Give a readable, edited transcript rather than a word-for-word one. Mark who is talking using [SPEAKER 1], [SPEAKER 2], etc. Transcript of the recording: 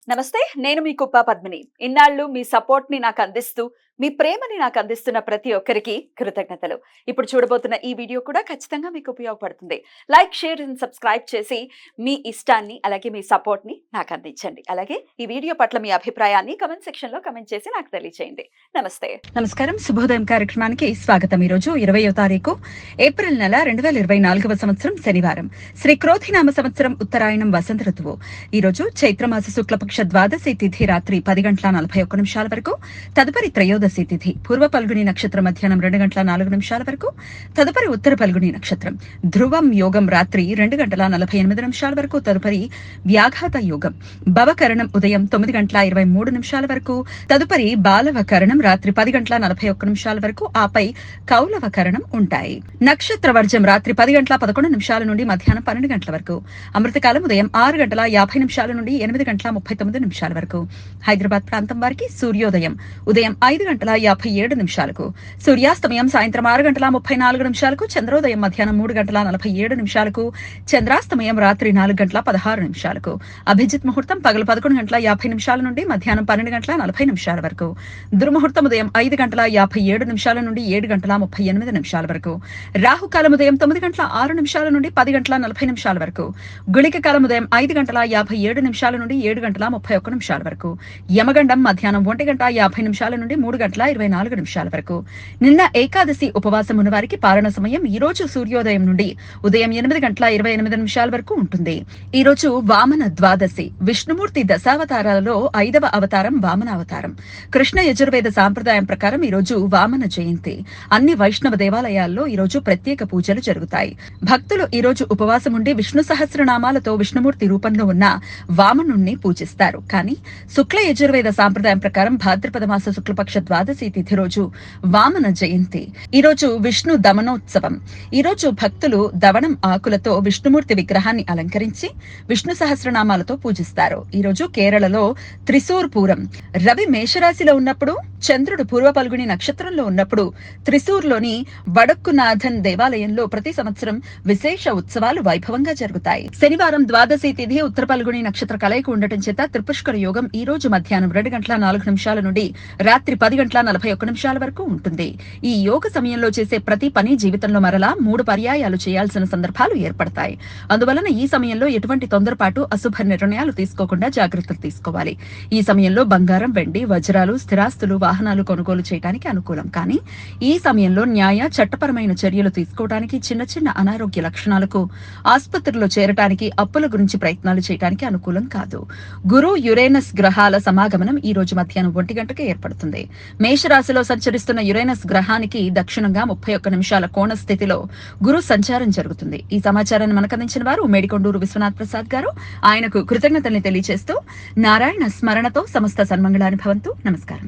[SPEAKER 1] నమస్తే. నేను మీ కుప్ప పద్మిని. ఇన్నాళ్ళు మీ సపోర్ట్‌ని నాకందిస్తూ, మీ ప్రేమని నాకందిస్తున్న ప్రతి ఒక్కరికి కృతజ్ఞతలు. ఇప్పుడు చూడబోతున్న ఈ వీడియో కూడా ఖచ్చితంగా మీకు ఉపయోగపడుతుంది. లైక్, షేర్ అండ్ సబ్స్క్రైబ్ చేసి మీ ఇష్టాన్ని అలాగే మీ సపోర్ట్‌ని నాకందించండి. అలాగే ఈ వీడియో పట్ల మీ అభిప్రాయాన్ని కామెంట్ సెక్షన్‌లో కామెంట్ చేసి నాకు తెలియజేయండి. నమస్తే.
[SPEAKER 2] నమస్కారం. శుభోదయం కార్యక్రమానికి స్వాగతం. ఈరోజు 20వ తారీఖు ఏప్రిల్ నెల 2024వ సంవత్సరం శనివారం. శ్రీ క్రోధినామ సంవత్సరం ఉత్తరాయణం వసంత ఋతువు. ఈరోజు చైత్రమాస శుక్లపక్ష ద్వాదశి తిథి రాత్రి 10:41 వరకు, తదుపరి త్రయోదశి తిథి పూర్వ పల్గుని నక్షత్రం మధ్యాహ్నం 2:04 వరకు, తదుపరి ఉత్తర పల్గుని నక్షత్రం. ధ్రువం యోగం రాత్రి 2:48 వరకు, తదుపరి వ్యాఘాత యోగం. భవకరణం ఉదయం 9:23 వరకు, తదుపరి బాలవ కరణం రాత్రి 10:41 వరకు, ఆపై కౌలవ కరణం ఉంటాయి. నక్షత్ర వర్జం రాత్రి 10:11 నుండి మధ్యాహ్నం 12 గంటల వరకు. అమృతకాలం ఉదయం 6:50 నుండి 8:39 వరకు. హైదరాబాద్ ప్రాంతం వారికి సూర్యోదయం ఉదయం 5:57 సూర్యాస్తమయం సాయంత్రం 6:34 చంద్రోదయం మధ్యాహ్నం 3:47 చంద్రాస్తమయం రాత్రి 4:16 అభిజిత్ ముహూర్తం పగలు 11:50 నుండి మధ్యాహ్నం 12:40 వరకు. దుర్ముహూర్తం ఉదయం 5:57 నుండి 7:38 వరకు. రాహుకాలం ఉదయం 9:06 నుండి 10:40 వరకు. గుళిక కాలం ఉదయం 5:57 నుండి 7:31 వరకు. యమగండం మధ్యాహ్నం 1:50 నుండి 3:24 వరకు. నిన్న ఏకాదశి ఉపవాసం ఉన్న వారికి పాలన సమయం ఈ రోజు సూర్యోదయం నుండి ఉదయం 8:28 వరకు ఉంటుంది. ఈ రోజు వామన ద్వాదశి. విష్ణుమూర్తి దశావతారాలలో 5వ అవతారం వామన అవతారం. కృష్ణ యజుర్వేద సాంప్రదాయం ప్రకారం ఈ రోజు వామన జయంతి. అన్ని వైష్ణవ దేవాలయాల్లో ఈ రోజు ప్రత్యేక పూజలు జరుగుతాయి. భక్తులు ఈ రోజు ఉపవాసం ఉండి విష్ణు సహస్రనామాలతో విష్ణుమూర్తి రూపంలో ఉన్న వామనుణ్ణి పూజిస్తారు. కానీ శుక్ల యజుర్వేద సాంప్రదాయం ప్రకారం భాద్రపద మాస శుక్లపక్ష ద్వాదశి తిథి రోజు వామన జయంతి. ఈ రోజు విష్ణు దమనోత్సవం. ఈ రోజు భక్తులు దవనం ఆకులతో విష్ణుమూర్తి విగ్రహాన్ని అలంకరించి విష్ణు సహస్రనామాలతో పూజిస్తారు. ఈ రోజు కేరళలో త్రిశూర్ పూరం. రవి మేషరాశిలో ఉన్నప్పుడు, చంద్రుడు పూర్వ పల్గుని నక్షత్రంలో ఉన్నప్పుడు త్రిశూర్లోని వడక్కునాథన్ దేవాలయంలో ప్రతి సంవత్సరం విశేష ఉత్సవాలు వైభవంగా జరుగుతాయి. శనివారం ద్వాదశి తిథి ఉత్తర పల్గుని నక్షత్ర కలయిక ఉండటం చేత త్రిపుష్కర యోగం ఈ రోజు మధ్యాహ్నం 2:04 నుండి రాత్రి 10:41 వరకు ఉంటుంది. ఈ యోగ సమయంలో చేసే ప్రతి పని జీవితంలో మరలా 3 పర్యాయాలు చేయాల్సిన సందర్భాలు ఏర్పడతాయి. అందువలన ఈ సమయంలో ఎటువంటి తొందరపాటు, అశుభ నిర్ణయాలు తీసుకోకుండా జాగ్రత్తలు తీసుకోవాలి. ఈ సమయంలో బంగారం, వెండి, వజ్రాలు, స్థిరాస్తులు, వాహనాలు కొనుగోలు చేయడానికి అనుకూలం. కానీ ఈ సమయంలో న్యాయ, చట్టపరమైన చర్యలు తీసుకోవడానికి, చిన్న చిన్న అనారోగ్య లక్షణాలకు ఆసుపత్రిలో చేరటానికి, అప్పుల గురించి ప్రయత్నాలు చేయడానికి అనుకూలం కాదు. గురు యురేనస్ గ్రహాల సమాగమనం ఈ రోజు మధ్యాహ్నం 1 గంటకు ఏర్పడుతుంది. మేషరాశిలో సంచరిస్తున్న యురేనస్ గ్రహానికి దక్షిణంగా 31 నిమిషాల కోణ స్థితిలో గురు సంచారం జరుగుతుంది. ఈ సమాచారాన్ని మనకందించిన వారు మేడికొండూరు విశ్వనాథ్ ప్రసాద్ గారు. ఆయనకు కృతజ్ఞతల్ని తెలియజేస్తూ నారాయణ స్మరణతో సమస్త సన్మంగళాన్ని భవంతు. నమస్కారం.